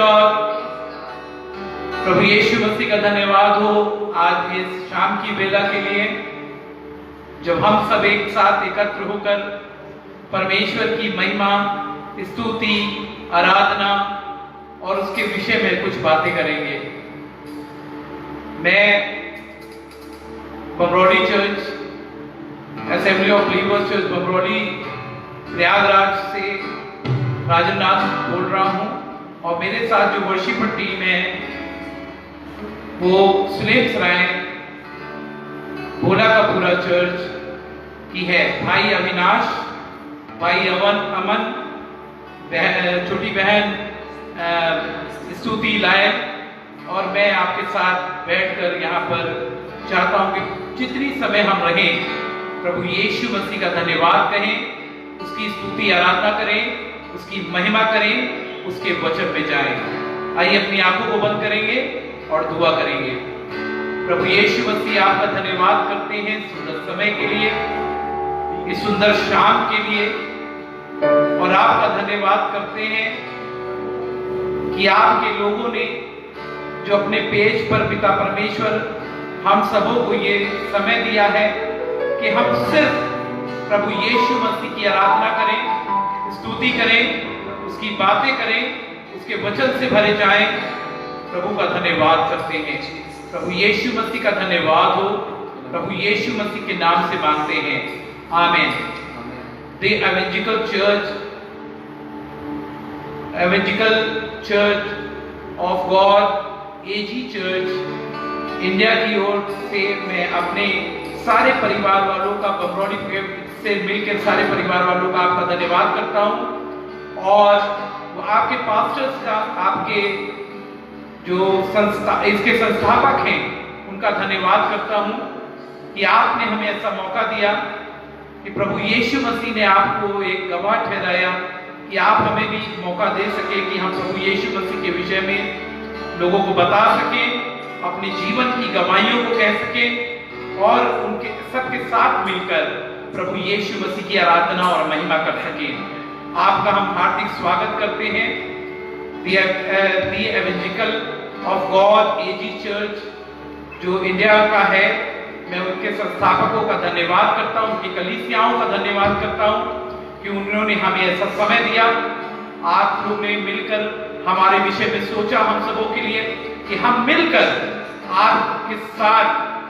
Lord. प्रभु यीशु मसीह का धन्यवाद हो आज इस शाम की बेला के लिए, जब हम सब एक साथ एकत्र होकर परमेश्वर की महिमा, स्तुति, आराधना और उसके विषय में कुछ बातें करेंगे। मैं Bamrauli church, assembly of believers church Bamrauli Prayagraj से राजन नाथ बोल रहा हूं, और मेरे साथ जो वर्शिपर टीम है वो सुलेम सराय भोला का पूरा चर्च की है। भाई अविनाश, भाई अमन, छोटी बहन स्तुति लायक और मैं आपके साथ बैठकर यहाँ पर चाहता हूँ कि जितनी समय हम रहें प्रभु यीशु मसीह का धन्यवाद कहें, उसकी स्तुति आराधना करें, उसकी महिमा करें, उसके वचन में जाएं। आइए अपनी आंखों को बंद करेंगे और दुआ करेंगे। प्रभु यीशु मसीह आपका धन्यवाद करते हैं सुंदर समय के लिए, इस सुंदर शाम के लिए, और आपका धन्यवाद करते हैं कि आपके लोगों ने जो अपने पेज पर पिता परमेश्वर हम सबों को ये समय दिया है कि हम सिर्फ प्रभु यीशु मसीह की आराधना करें, स्तुति करें, उसकी बातें करें, उसके वचन से भरे जाएं। प्रभु का धन्यवाद करते हैं। प्रभु यीशु मसीह का धन्यवाद हो। प्रभु यीशु मसीह के नाम से मांगते हैं, आमीन। The Evangelical church of God AG church India की ओर से मैं अपने सारे परिवार वालों का, बमरौली से मिलकर सारे परिवार वालों का आपका धन्यवाद करता हूं, और आपके पास्टर्स का, आपके जो इसके संस्थापक हैं उनका धन्यवाद करता हूं कि आपने हमें ऐसा मौका दिया कि प्रभु यीशु मसीह ने आपको एक गवाह ठहराया कि आप हमें भी मौका दे सके कि हम प्रभु यीशु मसीह के विषय में लोगों को बता सकें, अपने जीवन की गवाहियों को कह सकें और उनके सबके साथ मिलकर प्रभु यीशु मसीह की आराधना और महिमा कर सकें। आपका हम हार्दिक स्वागत करते हैं। The Evangelical of God AG church जो इंडिया का है, मैं उनके संस्थापकों का धन्यवाद करता हूं, उनकी कलीसियाओं का धन्यवाद करता हूं कि उन्होंने हमें ऐसा समय दिया। आप लोग ने मिलकर हमारे विषय में सोचा हम सबों के लिए कि हम मिलकर आपके साथ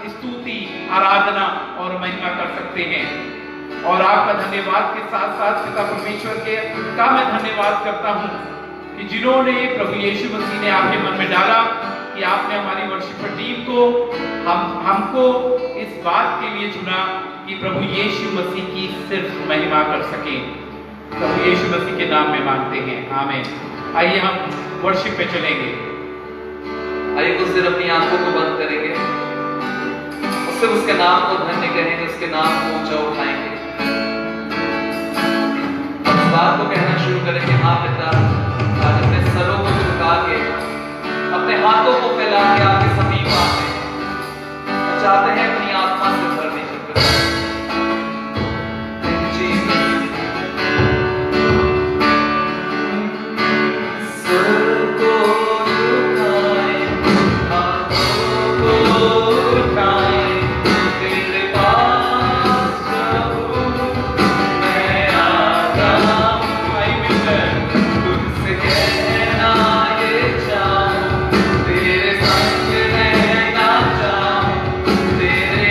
स्तुति, आराधना और महिमा कर सकते हैं। और आपका धन्यवाद के साथ साथ पिता परमेश्वर के का मैं धन्यवाद करता हूं कि जिन्होंने प्रभु यीशु मसीह ने आपके मन में डाला कि आपने हमारी वर्शिपर टीम को, हमको इस बात के लिए चुना कि प्रभु यीशु मसीह की सिर्फ महिमा कर सके। प्रभु यीशु मसीह के नाम में मांगते हैं, आमीन। आइए हम वर्शिप पे चलेंगे। आइए कुछ देर अपनी आंखों को बंद करेंगे, उससे उसके नाम को धन्य कहेंगे, उसके नाम को ऊंचा उठाएंगे, इस बात को कहना शुरू करेंगे, हाँ पिता, आज अपने सरों को झुका के, अपने हाथों को फैला के आपके समीप आते हैं, चाहते हैं अपनी आत्मा से भरने की तेरे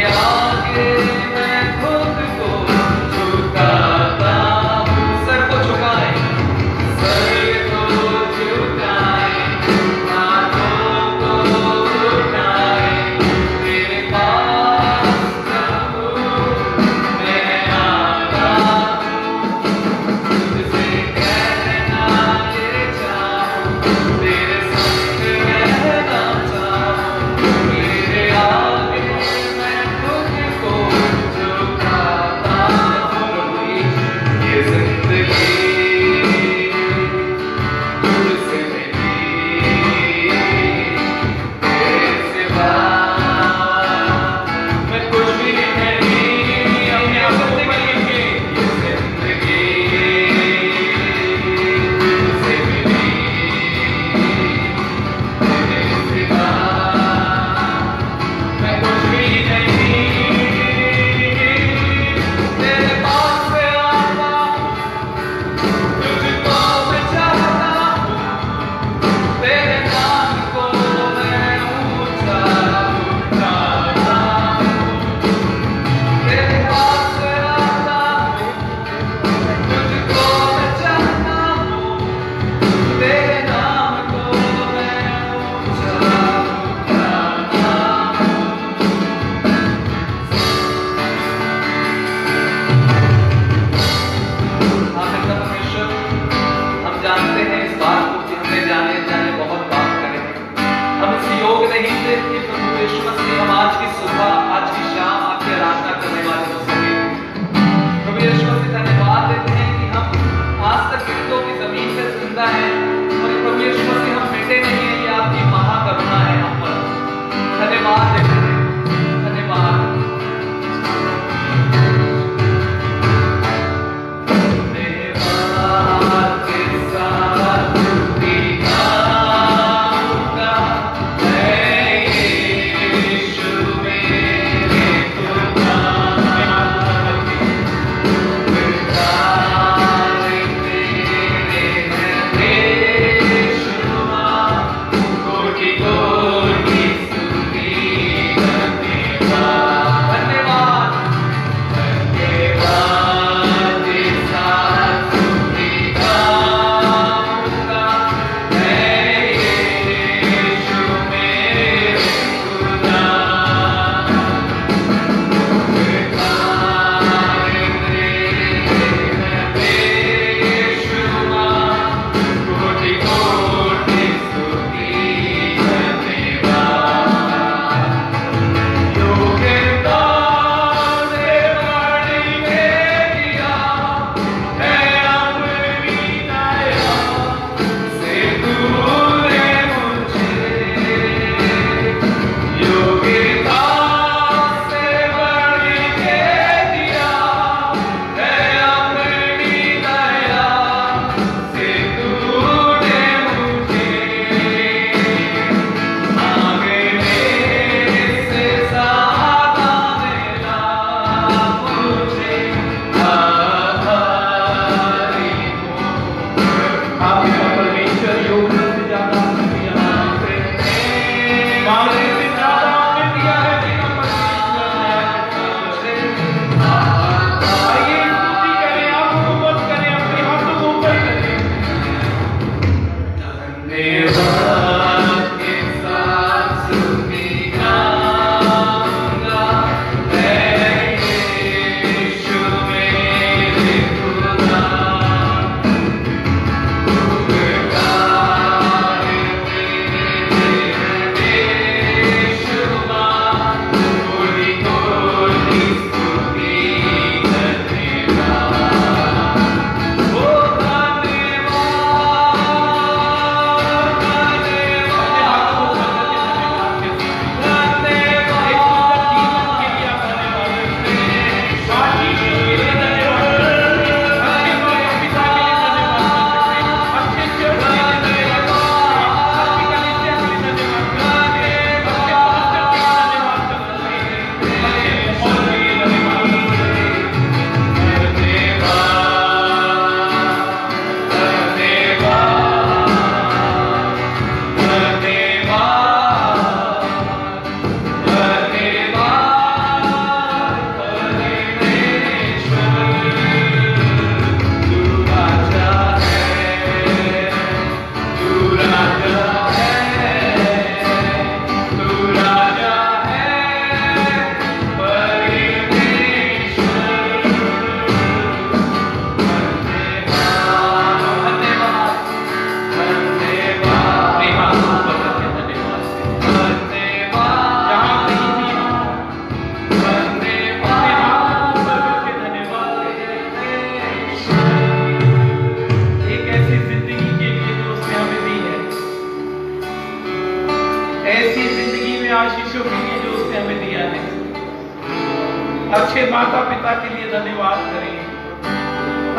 अच्छे माता पिता के लिए धन्यवाद करें,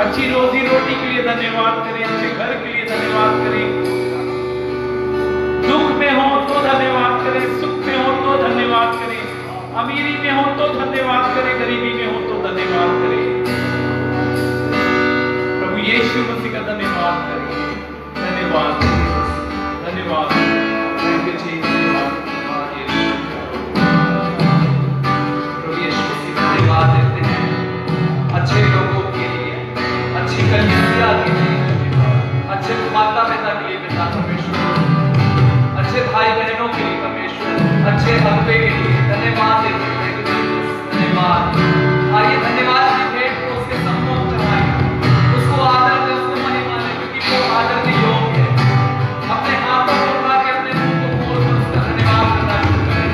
अच्छी रोजी रोटी के लिए धन्यवाद करें, अच्छे घर के लिए धन्यवाद करें। दुख में हो तो धन्यवाद करें, सुख में हो तो धन्यवाद करें, अमीरी में हो तो धन्यवाद करें, गरीबी में हो तो धन्यवाद करें। प्रभु यीशु मसीह का धन्यवाद करें। धन्यवाद, धन्यवाद, थैंक यू जी, धन्यवाद। प्रभु यीशु मसीह धन्यवाद देते हैं अच्छे लोगों के लिए, अच्छी कलीसिया के लिए, अच्छे माता पिता के लिए पिता परमेश्वर, अच्छे भाई बहनों के लिए परमेश्वर, अच्छे हस्बैंड के लिए धन्यवाद देते हैं। धन्यवाद। आइए धन्यवाद की भेंट को उसके सम्मुख चढ़ाएं, उसको आदर दे, उसको महिमा दे, क्योंकि वो आदर के योग्य है। अपने हाथों को उठा के अपने मुंह को खोल कर उसका धन्यवाद करना शुरू करें।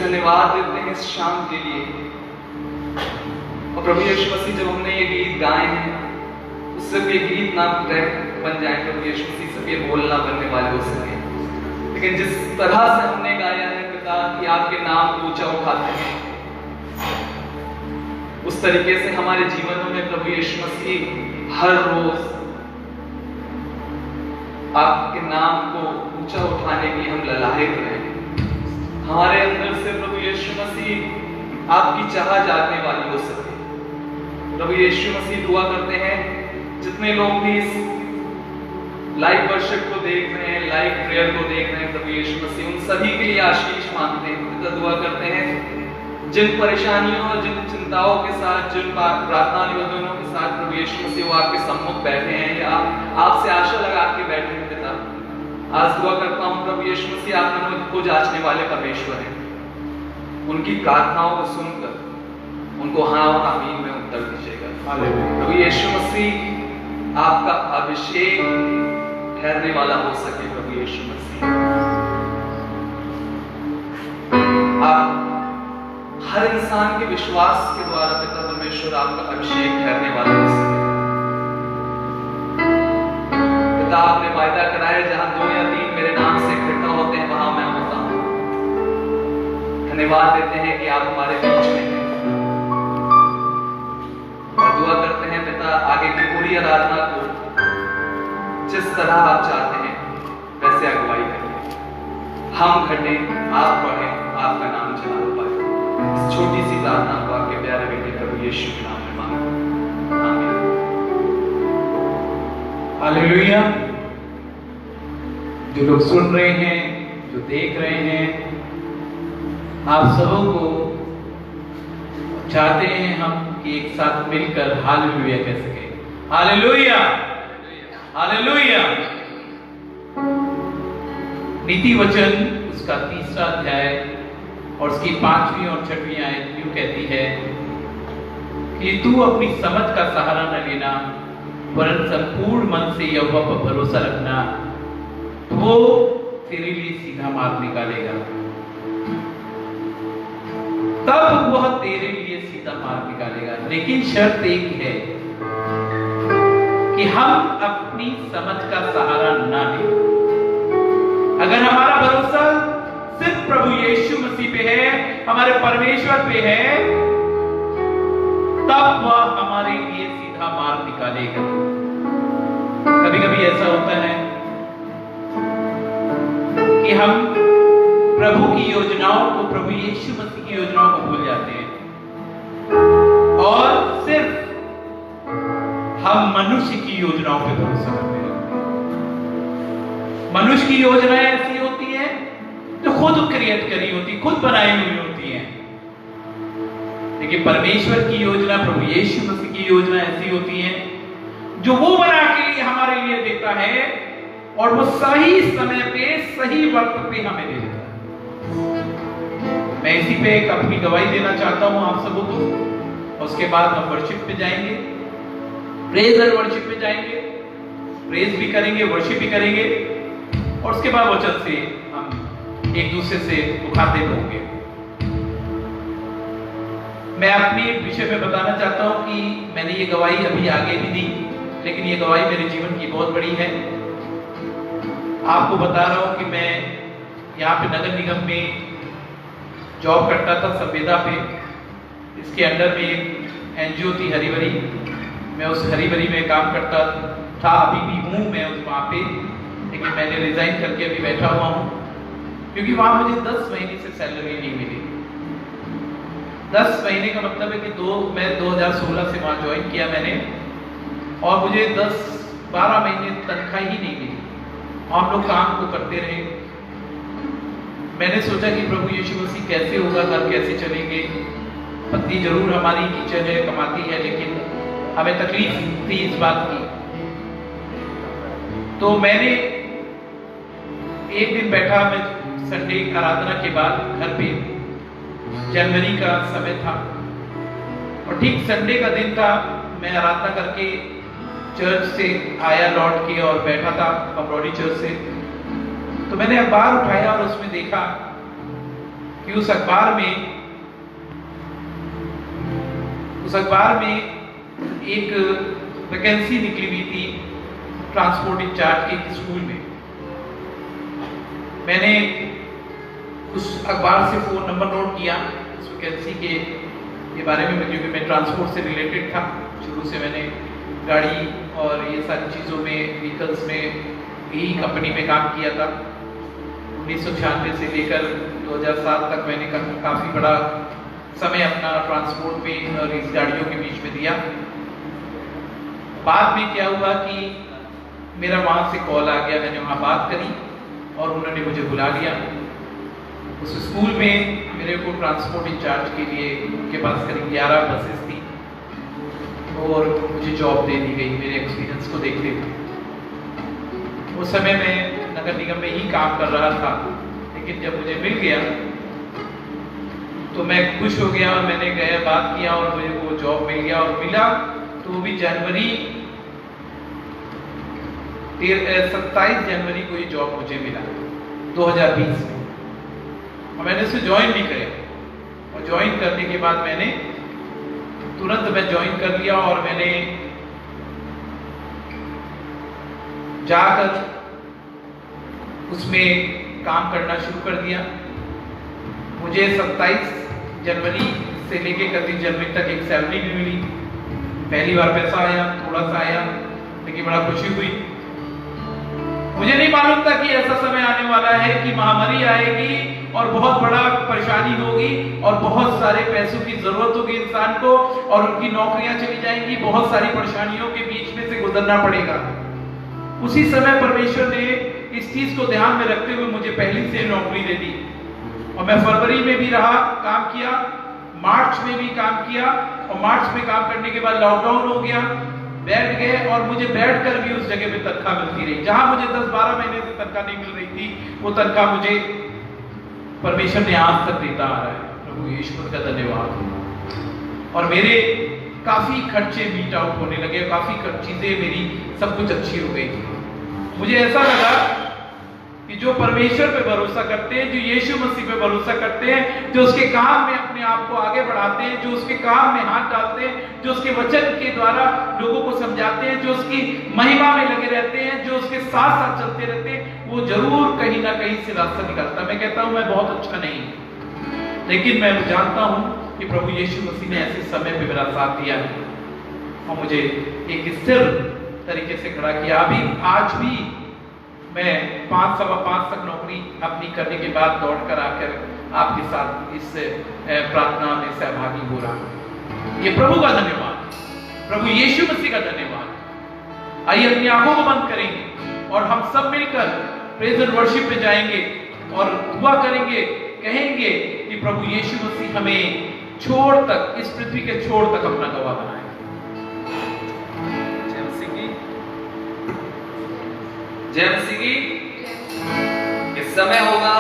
धन्यवाद देते हैं इस शाम के लिए। और प्रभु यीशु मसीह, जब हमने ये गीत गाए हैं तो सिर्फ ये गीत ना बन जाए, प्रभु यीशु मसीह सिर्फ ये बोलना बनने वाले हो सके, लेकिन जिस तरह से हमने गाया है पिता कि आपके नाम को ऊंचा उठाते हैं, उस तरीके से हमारे जीवनों में प्रभु यीशु मसीह हर रोज आपके नाम को ऊंचा उठाने के लिए हम ललायत रहें। हमारे अंदर से प्रभु यीशु मसीह आपकी चाह जागने वाली हो सके। प्रभु यीशु मसीह दुआ करते हैं जितने लोग भी इस लाइव वर्शिप को देख रहे हैं, लाइव प्रेयर को देख रहे हैं, प्रभु यीशु मसीह उन सभी के लिए आशीष मांगते हैं, पिता दुआ करते हैं जिन परेशानियों और जिन चिंताओं के साथ, जिन प्रार्थना निवेदनों के साथ प्रभु यीशु मसीह वो आपके सम्मुख बैठे हैं या आपसे आशा लगा के बैठे हैं पिता, आज दुआ करता हूं प्रभु यीशु मसीह आप मन को जांचने वाले परमेश्वर हैं, उनकी प्रार्थनाओं को सुनकर उनको हाँ और आमीन में उत्तर दीजिएगा। प्रभु यीशु मसीह आपका अभिषेक ठहरने वाला हो सके। प्रभु यीशु मसीह आप हर इंसान के विश्वास के द्वारा पिता परमेश्वर आपका अभिषेक ठहरने वाला हो सके। पिता आपने वायदा कराया जहां 2 या 3 मेरे नाम से इकट्ठा होते हैं वहां मैं होता हूं। धन्यवाद देते हैं कि आप हमारे बीच में हैं और दुआ करते हैं पिता आगे की पूरी आराधना को जिस तरह आप चाहते हैं वैसे अगुवाई करिए। हम घटे, आप बढ़े, आपका नाम चला पाए। इस छोटी सी प्रार्थना को आपके प्यारे बेटे प्रभु यीशु के नाम में मांगो, आमीन। हालेलुया। जो लोग सुन रहे हैं, जो देख रहे हैं, आप सबों को चाहते हैं हम कि एक साथ मिलकर हालेलुया कह सके। Hallelujah, hallelujah. नीति वचन उसका 3रा अध्याय और उसकी 5वीं और 6वीं आयत यूं कहती है कि तू अपनी समझ का सहारा न लेना, वरन संपूर्ण मन से यहोवा पर भरोसा रखना, वो तेरे लिए सीधा मार्ग निकालेगा। तब वह तेरे लिए सीधा मार्ग निकालेगा, लेकिन शर्त एक है कि हम अपनी समझ का सहारा ना लें। अगर हमारा भरोसा सिर्फ प्रभु यीशु मसीह पे है, हमारे परमेश्वर पे है, तब वह हमारे लिए सीधा मार्ग निकालेगा। कभी कभी ऐसा होता है कि हम प्रभु की योजनाओं को, प्रभु यीशु मसीह की योजनाओं को भूल जाते हैं और सिर्फ हम मनुष्य की योजनाओं पे भरोसा करते हैं। मनुष्य की योजनाएं ऐसी होती हैं जो खुद क्रिएट करी होती, खुद बनाई हुई होती हैं, लेकिन परमेश्वर की योजना, प्रभु यीशु मसीह की योजना ऐसी होती है जो वो बना के हमारे लिए देता है और वो सही समय पे, सही वक्त पे हमें दे देता है। मैं इसी पे एक अपनी गवाही देना चाहता हूं आप सबों को। उसके बाद हम वर्शिप पे जाएंगे, प्रेज और वर्शिप पे जाएंगे, प्रेज भी करेंगे, वर्शिप भी करेंगे और उसके बाद वचन से हम एक दूसरे से मुखातिब होंगे। मैं अपनी एक विषय में बताना चाहता हूं कि मैंने ये गवाही अभी आगे भी दी, लेकिन ये गवाही मेरे जीवन की बहुत बड़ी है। आपको बता रहा हूं कि मैं यहाँ पे नगर निगम में जॉब करता था, संवेदा पे। इसके अंडर में एक एनजीओ थी हरीबरी, मैं उस हरीबरी में काम करता था, अभी भी हूँ मैं वहाँ पे, लेकिन मैंने रिजाइन करके अभी बैठा हुआ हूँ क्योंकि वहाँ मुझे 10 महीने से सैलरी नहीं मिली। 10 महीने का मतलब है कि मैं 2016 से वहाँ ज्वाइन किया मैंने और मुझे 10-12 महीने तनख्वाह ही नहीं मिली। हम लोग काम को करते रहे। मैंने सोचा कि प्रभु यीशु मसीह कैसे होगा, घर कैसे चलेंगे। पत्नी जरूर हमारी किचन है, कमाती है, लेकिन हमें तकलीफ थी इस बात की। तो मैंने एक दिन बैठा, मैं संडे आराधना के बाद घर पे, जनवरी का समय था और ठीक संडे का दिन था। मैं आराधना करके चर्च से आया लौट के और बैठा था बमरौली चर्च से, तो मैंने अखबार उठाया और उसमें देखा कि उस अखबार में एक वैकेंसी निकली हुई थी ट्रांसपोर्ट इंचार्ज के एक स्कूल में। मैंने उस अखबार से फ़ोन नंबर नोट किया उस वैकेंसी के बारे में, क्योंकि मैं ट्रांसपोर्ट से रिलेटेड था। शुरू से मैंने गाड़ी और ये सारी चीज़ों में, व्हीकल्स में, यही कंपनी में काम किया था। 1996 से लेकर 2007 तक मैंने काफ़ी बड़ा समय अपना ट्रांसपोर्ट में और इस गाड़ियों के बीच में दिया। बाद में क्या हुआ कि मेरा वहाँ से कॉल आ गया, मैंने वहाँ बात करी और उन्होंने मुझे बुला लिया। उस स्कूल में मेरे को ट्रांसपोर्ट इंचार्ज के लिए उनके पास करीब 11 बसेस थी और मुझे जॉब दे दी गई मेरे एक्सपीरियंस को देखते हुए। उस समय मैं नगर निगम में ही काम कर रहा था, लेकिन जब मुझे मिल गया तो मैं खुश हो गया और मैंने गया बात किया और मुझे वो जॉब मिल गया। और मिला तो वो भी जनवरी 27 जनवरी को ये जॉब मुझे मिला 2020 में, और मैंने इसे ज्वाइन भी किया। और ज्वाइन करने के बाद मैंने तुरंत मैं ज्वाइन कर लिया और मैंने जाकर उसमें काम करना शुरू कर दिया। मुझे 27 जनवरी से लेकर 31 जनवरी तक एक सैलरी भी मिली। पहली बार पैसा आया, थोड़ा सा आया, लेकिन बड़ा खुशी हुई। मुझे नहीं मालूम था कि ऐसा समय आने वाला है कि महामारी आएगी और बहुत बड़ा परेशानी होगी और बहुत सारे पैसों की जरूरत होगी इंसान को और उनकी नौकरियां चली जाएंगी, बहुत सारी परेशानियों के बीच में से गुजरना पड़ेगा। उसी समय परमेश्वर ने इस चीज को ध्यान में रखते हुए मुझे पहली से नौकरी दे दी और मैं फरवरी में भी रहा, काम किया, मार्च में भी काम किया और मार्च में काम करने के बाद लॉकडाउन हो गया, बैठ गए और मुझे बैठकर भी उस जगह पे तनख्वाह मिलती रही। जहां मुझे 10-12 महीने से तनख्वाह नहीं मिल रही थी, वो तनख्वाह मुझे परमेश्वर ने आज तक देता आ रहा है। प्रभु ईश्वर का धन्यवाद। और मेरे काफी खर्चे मीट आउट होने लगे, काफी चीजें मेरी सब कुछ अच्छी हो गई थी। मुझे ऐसा लगा कि जो परमेश्वर पे भरोसा करते हैं, जो यीशु मसीह पे भरोसा करते हैं, जो उसके काम में अपने आप को आगे बढ़ाते हैं, जो उसके काम में हाथ डालते हैं, जो उसके वचन के द्वारा लोगों को समझाते हैं, जो उसकी महिमा में लगे रहते हैं, जो उसके साथ साथ चलते रहते हैं, वो जरूर कहीं ना कहीं से रास्ता निकलता है। मैं कहता हूं मैं बहुत अच्छा नहीं, लेकिन मैं जानता हूं कि प्रभु यीशु मसीह ने ऐसे समय पे मेरा साथ दिया है और मुझे एक स्थिर तरीके से खड़ा किया। अभी आज भी मैं 5-5:15 तक नौकरी अपनी करने के बाद दौड़ कर आकर आपके साथ इस प्रार्थना में सहभागी हो रहा हूं। ये प्रभु का धन्यवाद, प्रभु यीशु मसीह का धन्यवाद। आइए अपनी आंखों को बंद करेंगे और हम सब मिलकर प्रेज एंड वर्शिप में जाएंगे और दुआ करेंगे, कहेंगे कि प्रभु यीशु मसीह हमें छोर तक, इस पृथ्वी के छोर तक अपना गवाह बनाए। जय मसीह की। इस समय होगा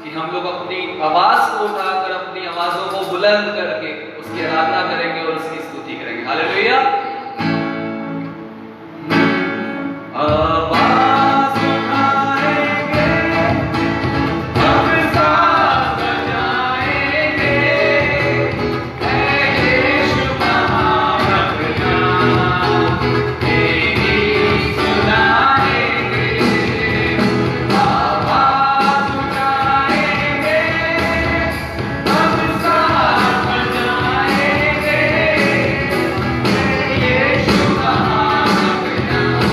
कि हम लोग अपनी आवाज को उठाकर, अपनी आवाजों को बुलंद करके उसकी आराधना करेंगे और उसकी स्तुति करेंगे। हालेलुया। आवाज उठाएंगे, हम साथ बजाएंगे, ऐ यीशु महाभक्त नाम, तेरी सुनाएंगे। आवाज उठाएंगे, हम साथ बजाएंगे, ऐ यीशु महाभक्त नाम,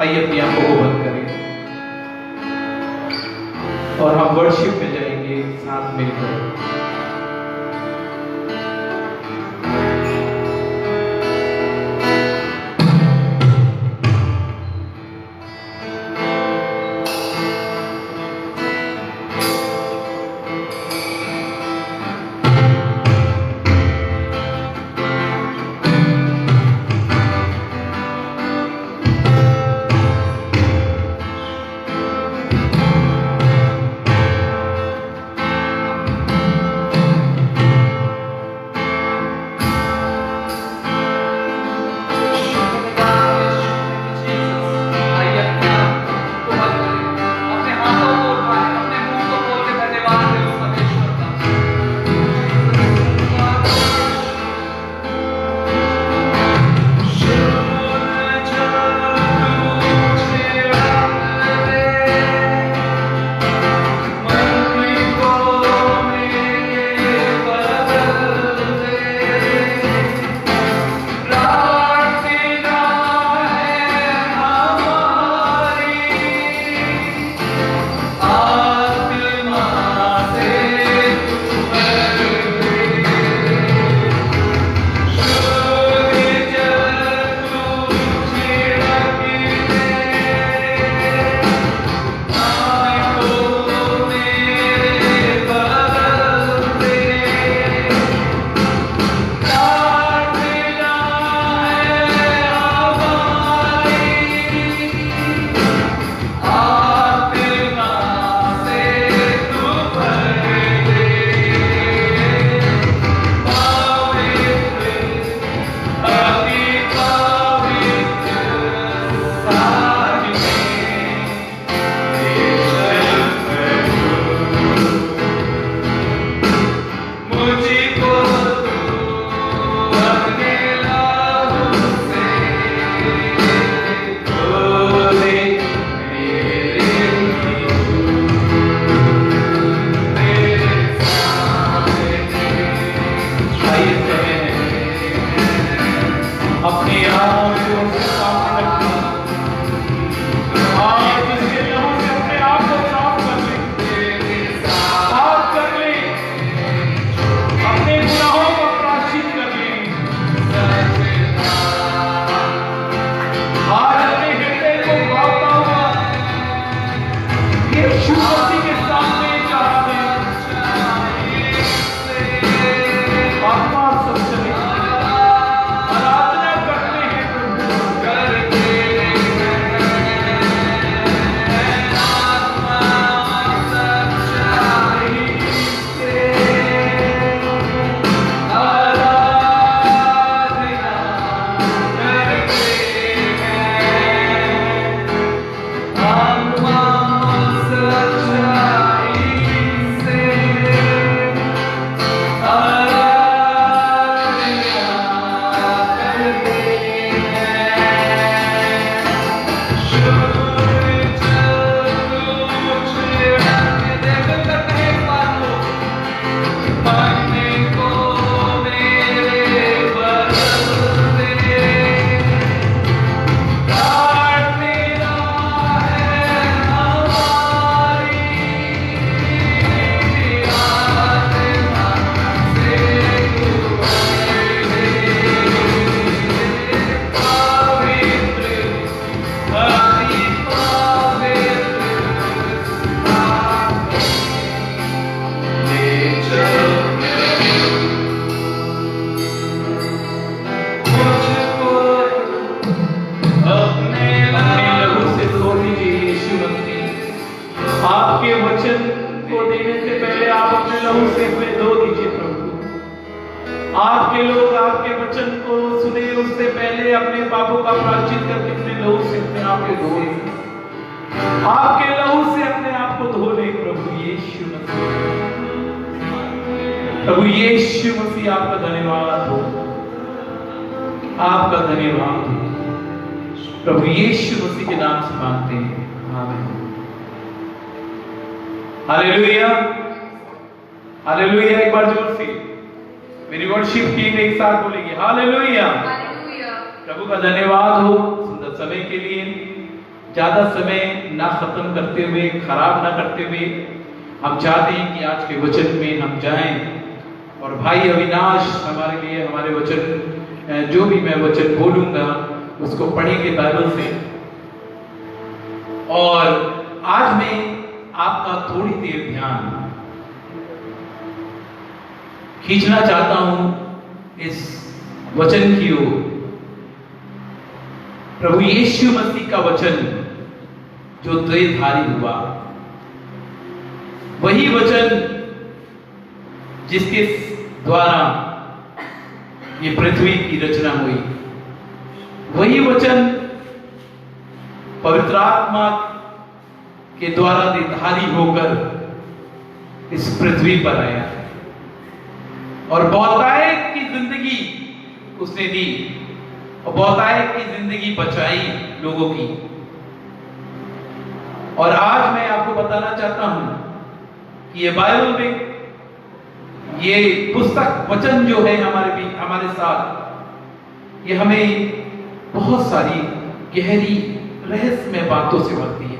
आइए अपनी आंखों को बंद करें और हम वर्शिप में जाएंगे साथ मिलकर। आपके लोग आपके वचन को सुने उससे पहले अपने पापों का प्रायश्चित करके अपने लहू से अपने आप को धो ले। आपके लहू से अपने आप को धो ले प्रभु यीशु मसीह। प्रभु यीशु मसीह आपका धन्यवाद हो, आपका धन्यवाद हो। प्रभु यीशु मसीह के नाम से मांगते हैं, आमीन। Hallelujah, hallelujah. एक बार जोर से मेरी वर्शिप टीम एक साथ बोलेंगे हालेलुया। प्रभु का धन्यवाद हो सुंदर समय के लिए। ज्यादा समय ना खत्म करते हुए, खराब ना करते हुए, हम चाहते हैं कि आज के वचन में हम जाएं और भाई अविनाश हमारे लिए हमारे वचन, जो भी मैं वचन बोलूंगा उसको पढ़ेंगे बाइबल से। और आज मैं आपका थोड़ी देर ध्यान खींचना चाहता हूं इस वचन की ओर। प्रभु यीशु मसीह का वचन जो द्वैधारी हुआ, वही वचन जिसके द्वारा ये पृथ्वी की रचना हुई, वही वचन पवित्र आत्मा के द्वारा द्वैधारी होकर इस पृथ्वी पर आया और बहुतायत की जिंदगी उसने दी और बहुतायत की जिंदगी बचाई लोगों की। और आज मैं आपको बताना चाहता हूं कि ये बाइबल में ये पुस्तक वचन जो है हमारे साथ, ये हमें बहुत सारी गहरी रहस्यमय बातों से भरती है।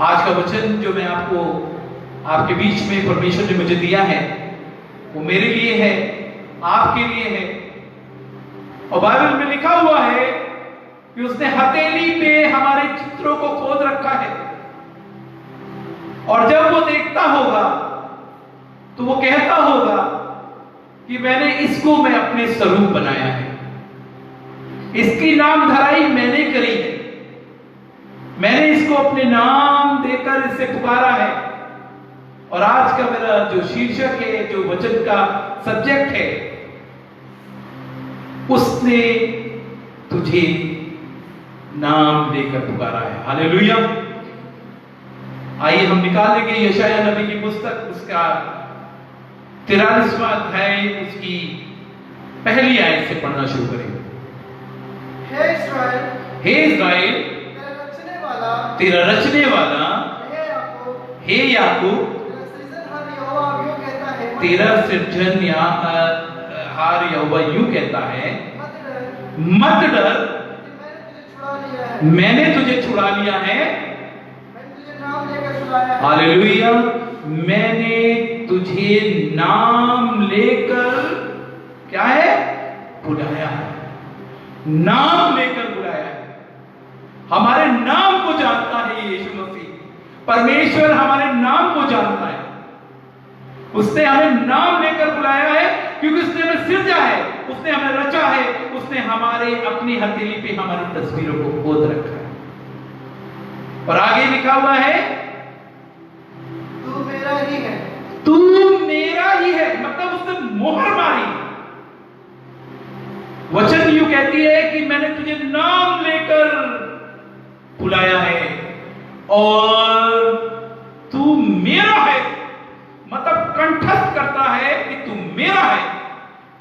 आज का वचन जो मैं आपके बीच में परमेश्वर ने मुझे दिया है, वो मेरे लिए है, आपके लिए है। और बाइबल में लिखा हुआ है कि उसने हथेली पे हमारे चित्रों को खोद रखा है, और जब वो देखता होगा तो वो कहता होगा कि मैंने इसको मैं अपने स्वरूप बनाया है, इसकी नाम धराई मैंने करी है, मैंने इसको अपने नाम देकर इसे पुकारा है। और आज का मेरा जो शीर्षक है, जो वचन का सब्जेक्ट है, उसने तुझे नाम लेकर पुकारा है। हालेलुया। आइए हम निकालेंगे यशायाह नबी की पुस्तक, उसका 43वां अध्याय, उसकी पहली आयत से पढ़ना शुरू करेंगे। हे इस्राएल, तेरा रचने वाला, हे याकूब, तेरा सृजनहार यहोवा यूं कहता है, मत डर, मैंने तुझे छुड़ा लिया है। हालेलुया। मैंने तुझे नाम लेकर क्या है? बुलाया है। नाम लेकर बुलाया है। हमारे नाम को जानता है यीशु मसीह। परमेश्वर हमारे नाम को जानता है। उसने हमें नाम लेकर बुलाया है क्योंकि उसने हमें सृजा है, उसने हमें रचा है, उसने हमारे अपनी हथेली पे हमारी तस्वीरों को खोद रखा है। और आगे लिखा हुआ है, तू मेरा ही है, तू मेरा ही है। मतलब उसने मोहर मारी। वचन यूं कहती है कि मैंने तुझे नाम लेकर बुलाया है और तू मेरा है। मतलब कंठस्थ करता है कि तू मेरा है,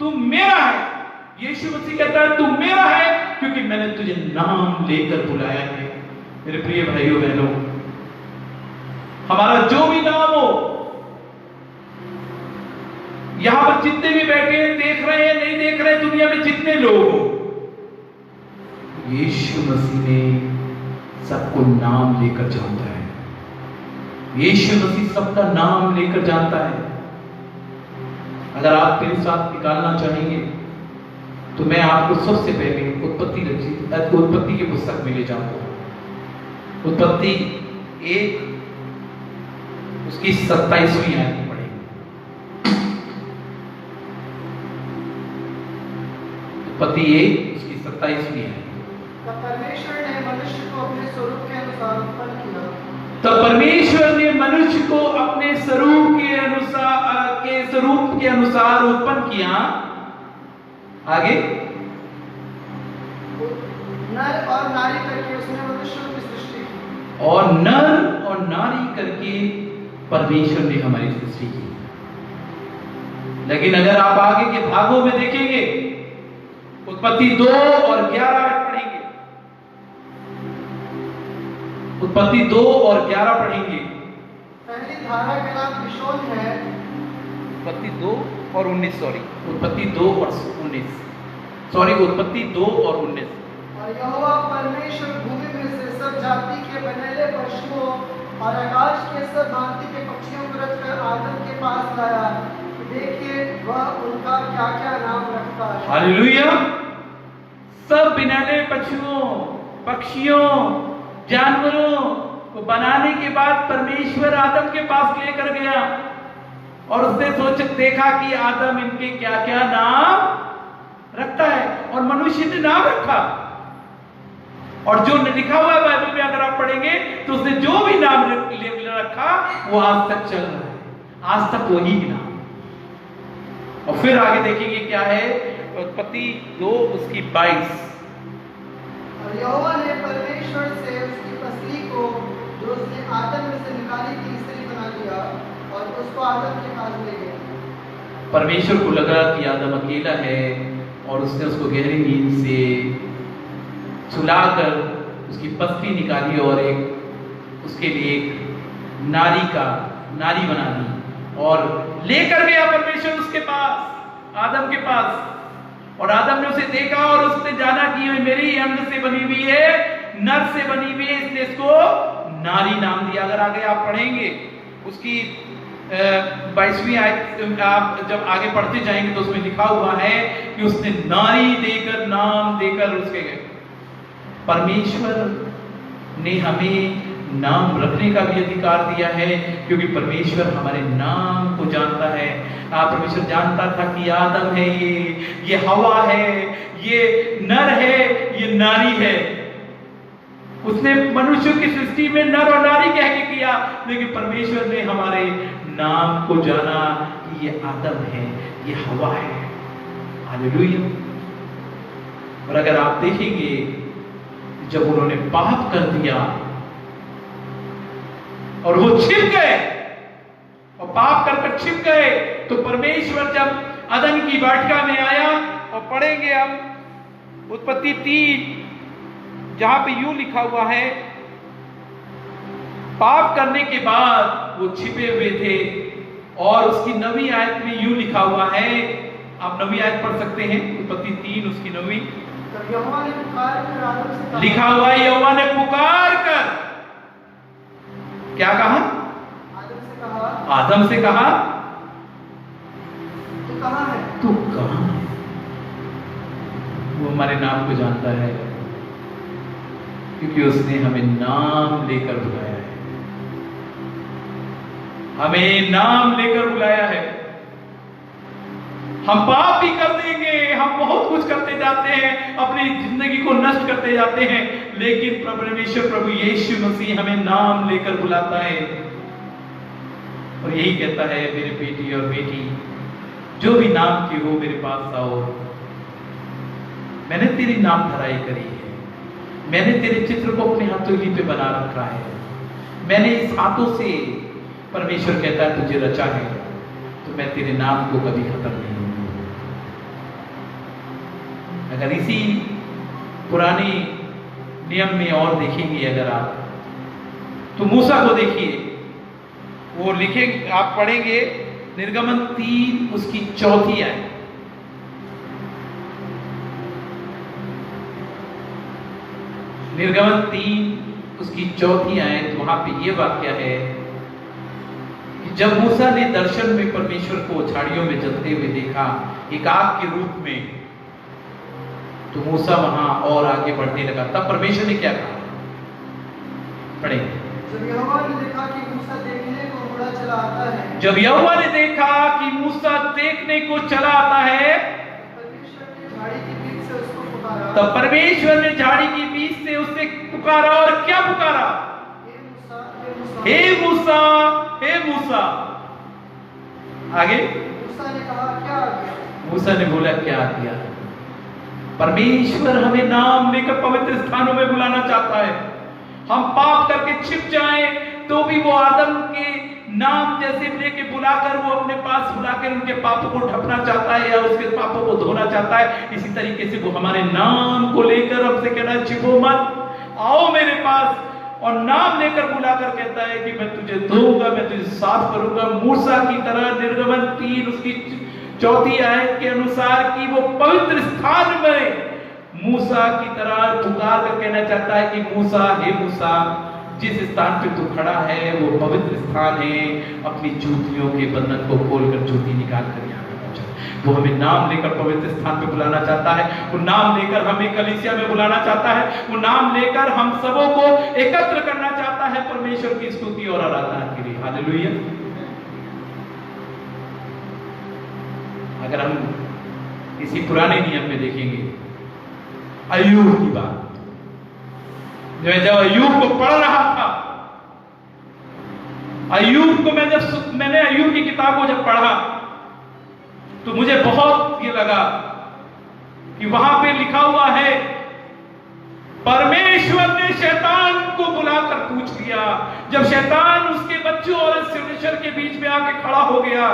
तू मेरा है। यीशु मसीह कहता है तू मेरा है क्योंकि मैंने तुझे नाम लेकर बुलाया है। मेरे प्रिय भाइयों बहनों, हमारा जो भी नाम हो, यहां पर जितने भी बैठे हैं, देख रहे हैं, नहीं देख रहे हैं, दुनिया में जितने लोग हो, यीशु मसीह ने सबको नाम लेकर जानता है। यीशु मसीह सबका नाम लेकर जानता है। अगर आप मेरे साथ निकालना चाहेंगे तो मैं आपको सबसे पहले उत्पत्ति की पुस्तक में ले जाऊंगा। उत्पत्ति 1 उसकी 27वीं आयत पढ़ेंगे। उत्पत्ति 1 उसकी 27वीं आयत। तब परमेश्वर ने मनुष्य को अपने स्वरूप के अनुसार उत्पन्न किया। तब परमेश्वर ने मनुष्य को अपने स्वरूप के अनुसार उत्पन्न किया। आगे, नर और नारी करके उसने मनुष्य की सृष्टि की। और नर और नारी करके परमेश्वर ने हमारी सृष्टि की। लेकिन अगर आप आगे के भागों में देखेंगे, उत्पत्ति 2 और 11 पढ़ेंगे, उत्पत्ति 2 और 11 पढ़ेंगे। पहली धारा का नाम पिशोन है। उत्पत्ति 2 और 19, सॉरी, उत्पत्ति 2 और 19, सॉरी, उत्पत्ति 2 और 19। और यहोवा परमेश्वर भूमि में जाति के बनेले पशुओं और आकाश के सब भांति के पक्षियों को रचकर आदम के पास लाया कि देखिए वह उनका क्या क्या नाम रखता है। हालेलुया। सब बिनाले पशुओं, पक्षियों, जानवरों को बनाने के बाद परमेश्वर आदम के पास लेकर गया और उसने देखा कि आदम इनके क्या क्या नाम रखता है, और मनुष्य ने नाम रखा। और जो लिखा हुआ है बाइबल में अगर आप पढ़ेंगे तो उसने जो भी नाम रखा वो आज तक चल रहा है, आज तक वही नाम। और फिर आगे देखेंगे क्या है, उत्पत्ति 2 उसकी 22। और यहोवा ने परमेश्वर से उसकी पसली को जो उसने आदम में से निकाली थी स्त्री बना दिया और उसको आदम के पास ले गया। परमेश्वर को लगा कि आदम अकेला है और उसने उसको गहरी नींद से सुलाकर उसकी पसली निकाली और एक उसके लिए एक नारी बना दी और लेकर गया परमेश्वर उसके पास, आदम के पास। और आदम ने उसे देखा और उसने जाना कि ये मेरी अंग से बनी हुई है, नर से बनी हुई है, इसने इसको नारी नाम दिया। अगर आगे आप पढ़ेंगे उसकी 22वीं आयत आप जब आगे पढ़ते जाएंगे तो उसमें लिखा हुआ है कि उसने नारी देकर नाम देकर उसके परमेश्वर ने हमें नाम रखने का भी अधिकार दिया है, क्योंकि परमेश्वर हमारे नाम को जानता है। परमेश्वर जानता था कि आदम है, ये हवा है, ये नर है, ये नारी है। उसने मनुष्य की सृष्टि में नर और नारी कह के किया, लेकिन परमेश्वर ने हमारे नाम को जाना कि ये आदम है, ये हवा है। हालेलुया। और अगर आप देखेंगे जब उन्होंने पाप कर दिया और वो छिप गए और पाप कर छिप गए, तो परमेश्वर जब अदन की वाटिका में आया, और पढ़ेंगे अब उत्पत्ति 3 जहां पे यूं लिखा हुआ है, पाप करने के बाद वो छिपे हुए थे। और उसकी 9वीं आयत में यूं लिखा हुआ है, आप 9वीं आयत पढ़ सकते हैं, उत्पत्ति 3 उसकी 9वीं। तब यहोवा ने पुकार कर आदम से कहा, लिखा हुआ है यहोवा ने पुकार कर क्या कहा? आदम से कहा तू कहाँ है? तू कहाँ है? वो हमारे नाम को जानता है, क्योंकि उसने हमें नाम लेकर बुलाया है, हमें नाम लेकर बुलाया है। हम पाप भी कर देंगे, हम बहुत कुछ करते जाते हैं, अपनी जिंदगी को नष्ट करते जाते हैं, लेकिन परमेश्वर प्रभु यीशु मसीह हमें नाम लेकर बुलाता है और यही कहता है, मेरे बेटी और बेटी, जो भी नाम की हो मेरे पास आओ, मैंने तेरी नाम धराई करी है, मैंने तेरे चित्र को अपने हथेली पे बना रखा है, मैंने इस हाथों से, परमेश्वर कहता है, तुझे रचा है, तो मैं तेरे नाम को कभी खत्म नहीं होगा। अगर इसी पुराने नियम में और देखेंगे अगर आप, तो मूसा को देखिए, वो लिखे, आप पढ़ेंगे निर्गमन 3 उसकी 4थी आयत। निर्गमन 3 उसकी 4थी आयत, वहां पे ये वाक्य है कि जब मूसा ने दर्शन में परमेश्वर को झाड़ियों में जलते हुए देखा एक आग के रूप में, तो मूसा वहां और आगे बढ़ने लगा। तब परमेश्वर ने क्या कहा? पढ़ेंगे। जब यहोवा ने देखा कि मूसा देखने को मुड़ा चला आता है, जब यहोवा ने देखा कि मूसा देखने को चला आता है, परमेश्वर ने झाड़ी के बीच से उसको पुकारा, तब परमेश्वर ने झाड़ी के बीच से उसे पुकारा। और क्या पुकारा? हे मूसा, हे मूसा। हे मूसा, हे मूसा। आगे मूसा ने कहा, क्या आ गया? मूसा ने बोला, क्या आ गया? परमेश्वर हमें नाम लेकर पवित्र स्थानों में बुलाना चाहता है। हम पाप करके छिप जाएं तो भी वो आदम के नाम जैसे लेके बुलाकर, वो अपने पास बुलाकर उनके पापों को ढकना चाहता है या उसके पापों को धोना चाहता है। इसी तरीके से वो हमारे नाम को लेकर हमसे कहना है, छिपो मत, आओ मेरे पास, और नाम लेकर बुलाकर कहता है कि मैं तुझे धोऊंगा, मैं तुझे साफ करूंगा। मूसा की तरह निर्गमन 3 उसकी 4थी आयत के अनुसार कि वो पवित्र स्थान में मूसा की तरह पुकार कर कहना चाहता है कि मूसा, हे मूसा, जिस स्थान पे तू खड़ा है वो पवित्र स्थान है, अपनी जूतियों के बंधन को खोलकर जूती निकाल कर यहाँ पे पहुंचा। वो हमें नाम लेकर पवित्र स्थान पे बुलाना चाहता है, वो नाम लेकर हमें कलीसिया में बुलाना चाहता है, वो नाम लेकर हम सबों को एकत्र करना चाहता है परमेश्वर की स्तुति और आराधना के लिए। हालेलुया। अगर हम इसी पुराने नियम में देखेंगे अय्यूब की बात, जब अय्यूब को पढ़ रहा था, अय्यूब को मैंने अय्यूब की किताब को जब पढ़ा तो मुझे बहुत ये लगा कि वहां पे लिखा हुआ है परमेश्वर ने शैतान को बुलाकर पूछ लिया। जब शैतान उसके बच्चों और परमेश्वर के बीच में आके खड़ा हो गया,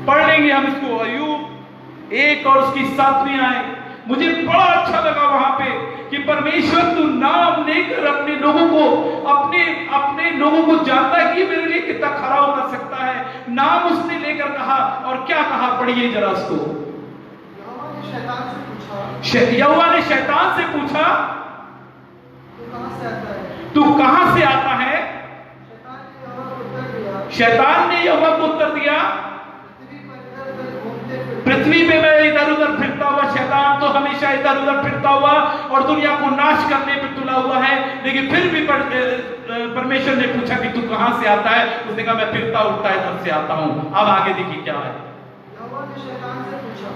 पढ़ लेंगे हम इसको, अय्यूब 1 और उसकी 7वीं आयत। मुझे बड़ा अच्छा लगा वहां पे कि परमेश्वर तू नाम लेकर अपने लोगों को अपने लोगों को जानता है कि मेरे लिए कितना खरा उतर सकता है। नाम उसने लेकर कहा, और क्या कहा, पढ़िए जरा उसको। यहोवा ने शैतान से पूछा, तू कहां से आता है? तू कहां से आता है? शैतान ने यहोवा को उत्तर दिया, पृथ्वी पे मैं इधर उधर फिरता हुआ, शैतान तो हमेशा इधर उधर फिरता हुआ और दुनिया को नाश करने पे तुला हुआ है, लेकिन फिर भी परमेश्वर ने पूछा कि तू कहां से आता है? उसने कहा मैं फिरता उठता इधर से आता हूं। अब आगे देखिए क्या है। यहोवा ने शैतान से पूछा,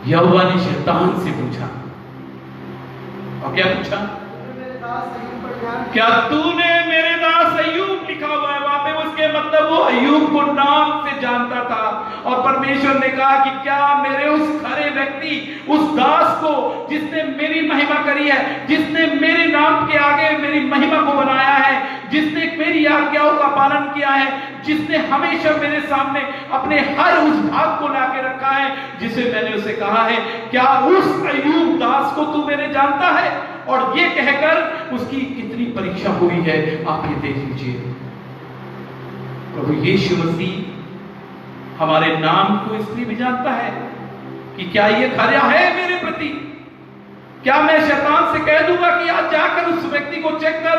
यहोवा ने शैतान से पूछा, और क्या पूछा? मेरे दास अय्यूब पर ध्यान, क्या तूने मेरे दास अय्यूब, लिखा हुआ है वहां पे, उसके मतलब वो अय्यूब को नाम से जानता था। और परमेश्वर ने कहा कि क्या मेरे उस खरे व्यक्ति, उस दास को जिसने मेरी महिमा करी है, जिसने मेरे नाम के आगे मेरी महिमा को बनाया है, जिसने मेरी आज्ञाओं का पालन किया है, जिसने हमेशा मेरे सामने अपने हर उस भाग को लाके रखा है जिसे मैंने उसे कहा है, क्या उस अय्यूब दास को तू मेरे जानता है? और ये कहकर उसकी कितनी परीक्षा हुई है आप ये देख लीजिए। प्रभु यीशु मसीह हमारे नाम को इसलिए भी जानता है कि क्या ये खरा है मेरे प्रति। क्या मैं शैतान से कह दूंगा कि आज जाकर उस व्यक्ति को चेक कर,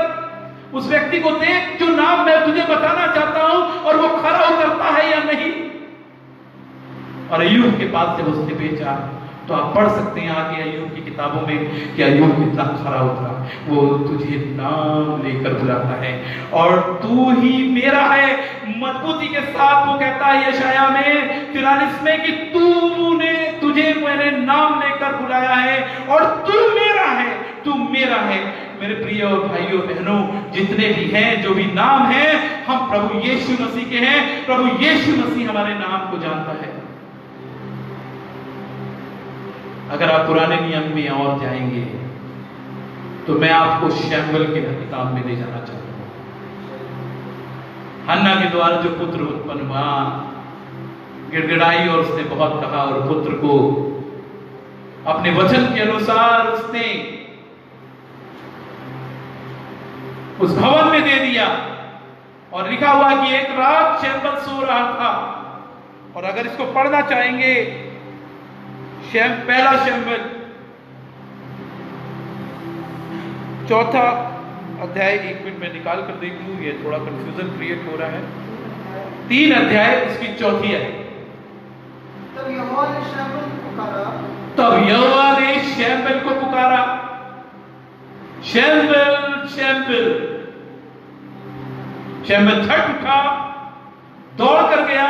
उस व्यक्ति को देख जो नाम मैं तुझे बताना चाहता हूं, और वो खरा उतरता है या नहीं? और अय्यूब के पास जब उसने भेजा तो आप पढ़ सकते हैं आगे अय्यूब की किताबों में कि अय्यूब कितना खरा उतरा। वो तुझे नाम लेकर बुलाता है और तू ही मेरा है। मजबूती के साथ वो कहता है यशाया में 43 में कि तुझे मैंने नाम लेकर बुलाया है और तू मेरा है, तू मेरा है। मेरे प्रिय भाइयों बहनों, जितने भी हैं, जो भी नाम है, हम प्रभु यीशु मसीह के हैं। प्रभु यीशु मसीह हमारे नाम को जानता है। अगर आप पुराने नियम में और जाएंगे तो मैं आपको शैमुएल के किताब में ले जाना चाहता हूं। हन्ना के द्वारा जो पुत्र उत्पन्न हुआ, गिड़गिड़ाई और उसने बहुत कहा और पुत्र को अपने वचन के अनुसार उसने उस भवन में दे दिया। और लिखा हुआ कि एक रात शैमुएल सो रहा था। और अगर इसको पढ़ना चाहेंगे, पहला शैमुएल 4था अध्याय, 1 मिनट में निकाल कर देख लूं, ये थोड़ा कंफ्यूजन क्रिएट हो रहा है। 3 अध्याय उसकी 4थी है। तब यहोवा ने शैमुएल को पुकारा, शैमुएल शैमुएल। शैमुएल झट उठा, दौड़ कर गया।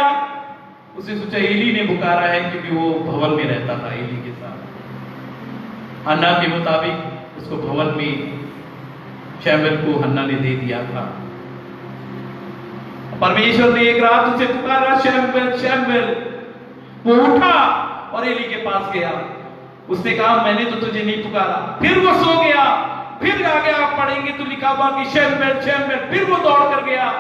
उसे सोचा एली ने पुकारा है क्योंकि वो भवन में रहता था एली के साथ। हन्ना के मुताबिक उसको भवन में शैमुएल को हन्ना ने दे दिया था। परमेश्वर ने एक रात उसे पुकारा, शैमुएल शैमुएल। वो उठा और एली के पास गया। उसने कहा मैंने तो तुझे नहीं पुकारा। फिर वो सो गया। फिर आगे आप पढ़ेंगे तो लिखा हुआ कि शैमुएल शैमुएल। फिर वो दौड़ कर गया।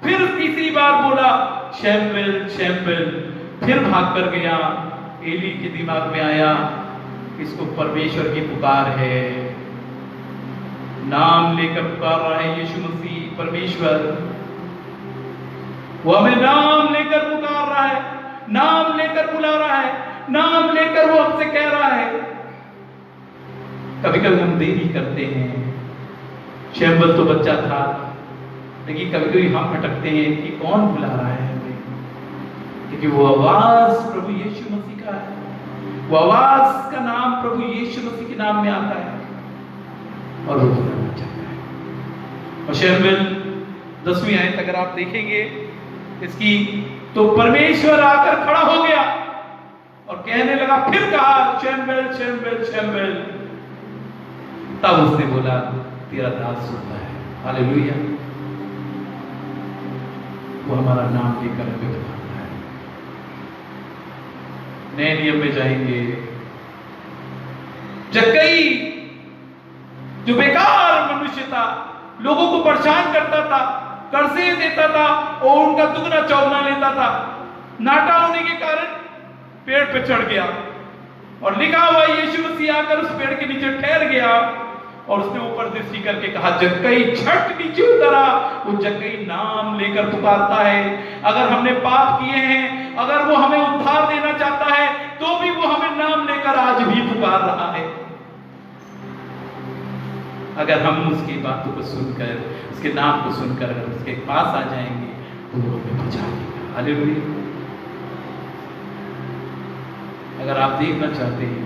फिर तीसरी बार बोला शैमुएल शैमुएल। फिर भाग कर गया। एली के दिमाग में आया इसको परमेश्वर की पुकार है, नाम लेकर पुकार रहा है यीशु मसीह परमेश्वर। वो हमें नाम लेकर पुकार रहा है, नाम लेकर बुला रहा है, नाम लेकर वो हमसे कह रहा है कभी कभी हम देरी करते हैं। शैम्बल तो बच्चा था, लेकिन कभी कभी हम भटकते हैं कि कौन बुला रहा है हमें, क्योंकि वो आवाज प्रभु यीशु मसीह का है। वो आवाज का नाम प्रभु यीशु मसीह के नाम में आता है और वो बुलाना चाहता है। और शैम्बल 10वीं आयत अगर आप देखेंगे इसकी, तो परमेश्वर आकर खड़ा हो गया और कहने लगा, फिर कहा शैम्बल शैम्बल शैम्बल। तब उसने बोला, तेरा दास सुनता है। हालेलुया। वो हमारा नाम लेकर हमें बुलाता है। नए नियम में जाएंगे, जक्कई जो बेकार मनुष्य था, लोगों को परेशान करता था, कर्जे देता था और उनका दुगना चौगुना लेता था, नाटा होने के कारण पेड़ पे चढ़ गया और लिखा हुआ यीशु मसीह आकर उस पेड़ के नीचे ठहर गया और उसने ऊपर दृष्टि करके कहा, जक्कई झट नीचे उतरा। वो जक्कई नाम लेकर पुकारता है। अगर हमने पाप किए हैं, अगर वो हमें उद्धार देना चाहता है, तो भी वो हमें नाम लेकर आज भी पुकार रहा है। अगर हम उसकी बातों को सुनकर, उसके नाम को सुनकर अगर उसके पास आ जाएंगे तो वो हमें बचा लेगा। हालेलुया। अगर आप देखना चाहते हैं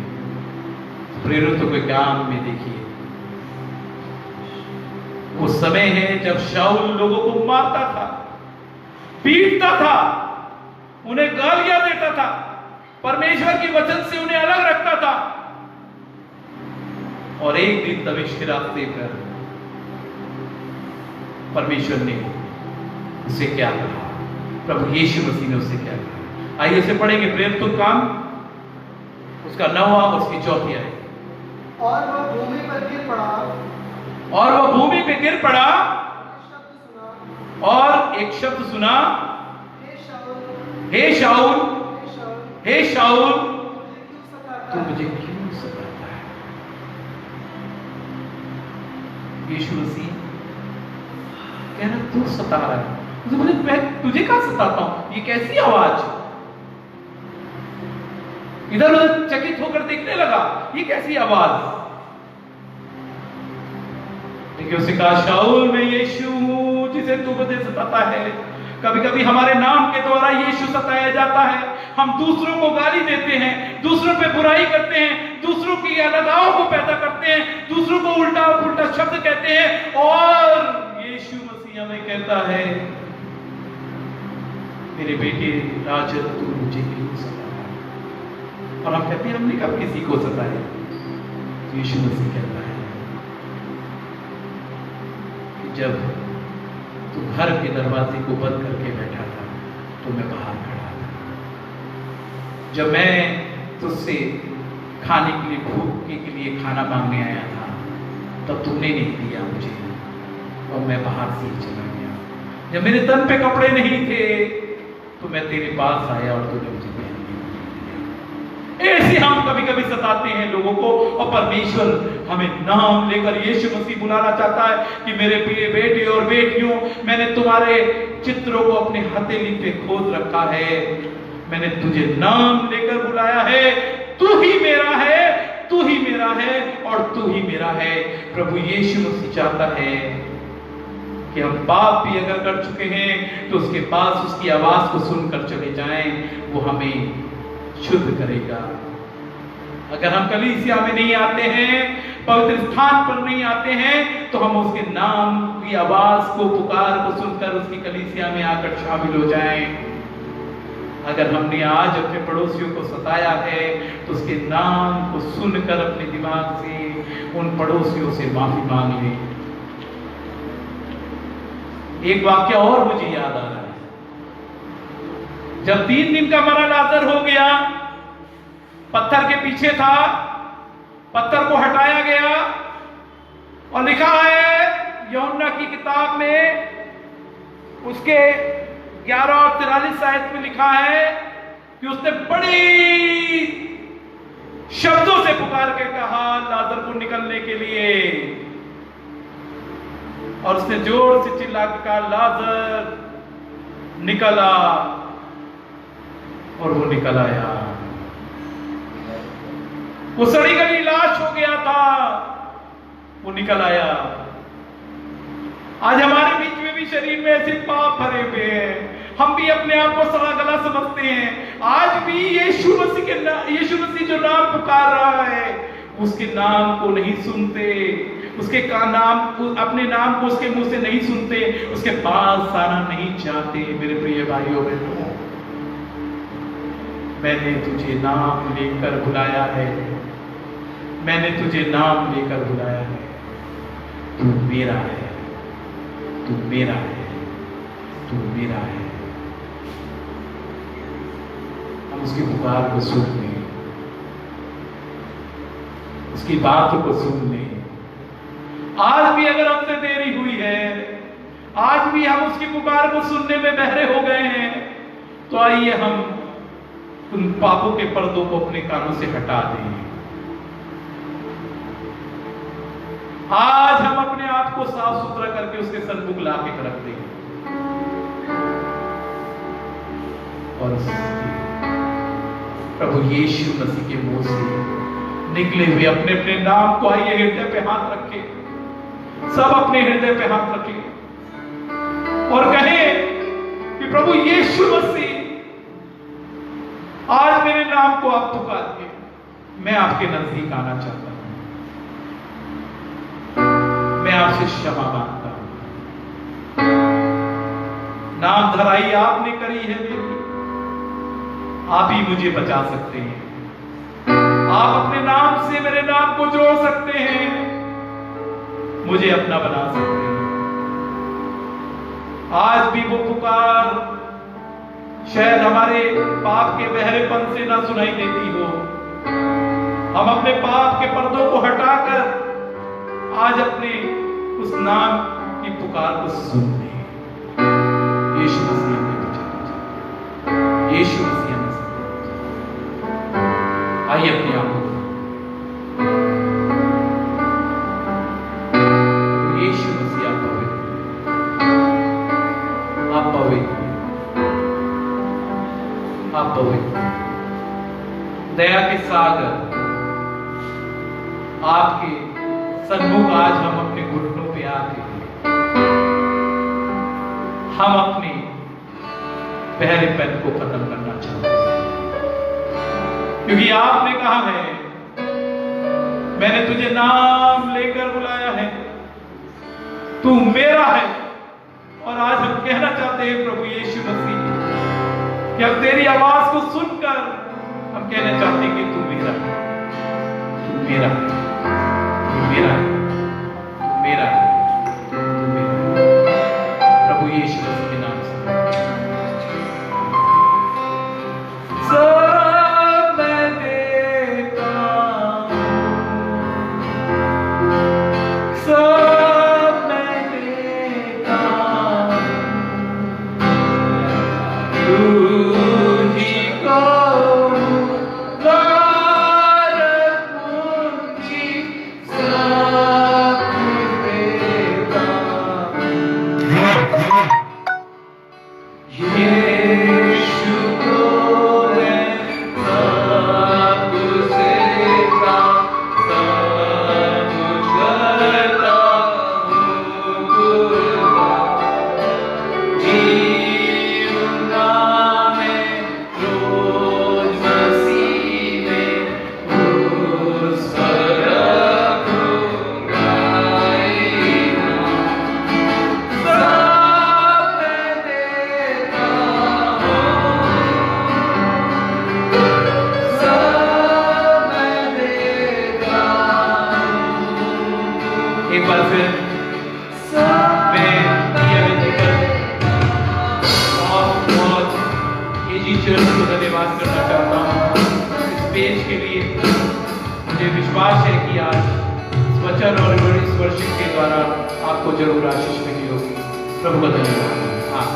तो प्रेरितों के काम में देखिए, वो समय है जब शाऊल लोगों को मारता था, पीटता था, उन्हें गालियां देता था, परमेश्वर के वचन से उन्हें अलग रखता था। और एक दिन दमिश्क के रास्ते पर परमेश्वर ने उसे क्या कहा, प्रभु यीशु मसीह ने उसे क्या कहा। आइए इसे पढ़ेंगे, प्रेरितों का काम उसका 9वां और उसकी 4थी आयत। और वह भूमि पर गिर पड़ा, और वह भूमि पे गिर पड़ा शब्द सुना, और एक शब्द सुना, हे शाऊल, हे शाऊल, हे शाऊल, हे शाऊल, मुझे क्यों सताता तू है? मुझे क्यों सताता है। यीशु मसीह कह रहा, तू सता रहा है। उसे बोले, मैं तुझे कहां सताता हूं, ये कैसी आवाज। इधर उधर चकित होकर देखने लगा, ये कैसी आवाज। लेकिन उसे कहा, शाऊल मैं यीशु हूं जिसे तू मुझे सताता है। कभी कभी हमारे नाम के द्वारा यीशु सताया जाता है। हम दूसरों को गाली देते हैं, दूसरों पे बुराई करते हैं, दूसरों की अलगाव को पैदा करते हैं, दूसरों को उल्टा उल्टा शब्द कहते हैं, और यीशु मसीह हमें कहता है, मेरे बेटे राजन तू मुझे क्यों सताता है। और हम कहते हैं, हमने कब किसी को सताया। तो यीशु मसीह कहता है, जब तू घर के दरवाजे को बंद करके बैठा था तो मैं बाहर खड़ा था। जब मैं तुझसे खाने के लिए, भूखे के लिए खाना मांगने आया था, तब तूने नहीं दिया मुझे और मैं बाहर से ही चला गया। जब मेरे तन पे कपड़े नहीं थे तो मैं तेरे पास आया और तूने मुझे पहन दिया। ऐसे हम कभी कभी सताते हैं लोगों को, और परमेश्वर हमें नाम लेकर यीशु मसीह बुलाना चाहता है कि मेरे प्रिय बेटे और बेटियों, मैंने तुम्हारे चित्रों को अपने हथेली पे खोद रखा है, मैंने तुझे नाम लेकर बुलाया है, तू ही मेरा है, तू ही मेरा है और तू ही मेरा है। प्रभु यीशु मसीह चाहता है कि हम पाप भी अगर कर चुके हैं तो उसके पास उसकी आवाज को सुनकर चले जाएं, वो हमें शुद्ध करेगा। अगर हम कलीसिया में नहीं आते हैं, पवित्र स्थान पर नहीं आते हैं, तो हम उसके नाम की आवाज को, पुकार को सुनकर उसकी कलीसिया में आकर शामिल हो जाएं। अगर हमने आज अपने पड़ोसियों को सताया है तो उसके नाम को सुनकर अपने दिमाग से उन पड़ोसियों से माफी मांग लें। एक वाक्य और मुझे याद आ रहा है। जब 3 दिन का मरा लाजर हो गया, पत्थर के पीछे था, पत्थर को हटाया गया और लिखा है यूहन्ना की किताब में, उसके 11 और 43 आयत में लिखा है कि उसने बड़ी शब्दों से पुकार के कहा लाजर को निकलने के लिए, और उसने जोर से चिल्ला के कहा लाजर निकला, और वो निकल आया। वो सड़ी गली लाश हो गया था, वो निकल आया। आज हमारे बीच में भी शरीर में ऐसे पाप भरे हुए हैं, हम भी अपने आप को सड़ा गला समझते हैं। आज भी यीशु मसीह जो नाम पुकार रहा है, उसके नाम को नहीं सुनते, उसके अपने नाम को उसके मुंह से नहीं सुनते, उसके पास आना नहीं चाहते। मेरे प्रिय भाइयों बहनों, मैंने तुझे नाम लेकर बुलाया है, मैंने तुझे नाम लेकर बुलाया है। तू मेरा है, तू मेरा है, तू मेरा है। हम उसकी पुकार को सुन लें, उसकी बात को सुन लें। आज भी अगर हमसे देरी हुई है, आज भी हम उसकी पुकार को सुनने में बहरे हो गए हैं, तो आइए हम उन पापों के पर्दों को अपने कानों से हटा दें। आज हम अपने आप को साफ सुथरा करके उसके सन्मुख ला के रख देंगे और प्रभु यीशु मसीह के मुंह से निकले हुए अपने अपने नाम को आइए हृदय पे हाथ रखे, सब अपने हृदय पे हाथ रखे और कहें कि प्रभु यीशु मसीह, आज मेरे नाम को आप पुकारिए, मैं आपके नजदीक आना चाहता हूं, मैं आपसे क्षमा मांगता हूं। नाम धराई आपने करी है मेरी, आप ही मुझे बचा सकते हैं, आप अपने नाम से मेरे नाम को जोड़ सकते हैं, मुझे अपना बना सकते हैं। आज भी वो पुकार शायद हमारे पाप के बहरेपन से ना सुनाई देती हो, हम अपने पाप के पर्दों को हटाकर आज अपने उस नाम की पुकार को सुन लें। यीशु मसीह हमें बचाना चाहता है, यीशु मसीह हमें बचाना चाहता है। आइए अपने आप को, यीशु मसीह आप पवित्र, आप पवित्र, आप पवित्र, दया के सागर, आपके सन्मुख आज हम अपने घुटनों पे आके हम अपने बहरेपन को खत्म करना चाहते हैं, क्योंकि आपने कहा है मैंने तुझे नाम लेकर बुलाया है, तू मेरा है। और आज हम कहना चाहते हैं प्रभु यीशु मसीह कि अब तेरी आवाज को सुनकर हम कहना चाहते हैं कि तू मेरा है, तू मेरा है, तू मेरा है, तू मेरा है, तू मेरा है। प्रभु यीशु मसीह के नाम से सब मैं देता हूं, सब मैं देता हूं, तुझी को एक बार फिर मैं बहुत एजी चर्च को धन्यवाद करना चाहता हूँ इस पेज के लिए। मुझे विश्वास है कि आज इस वचन और इस वर्शिप के द्वारा आपको जरूर आशीष मिली होगी। प्रभु का धन्यवाद। हाँ,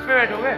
बैठोगे?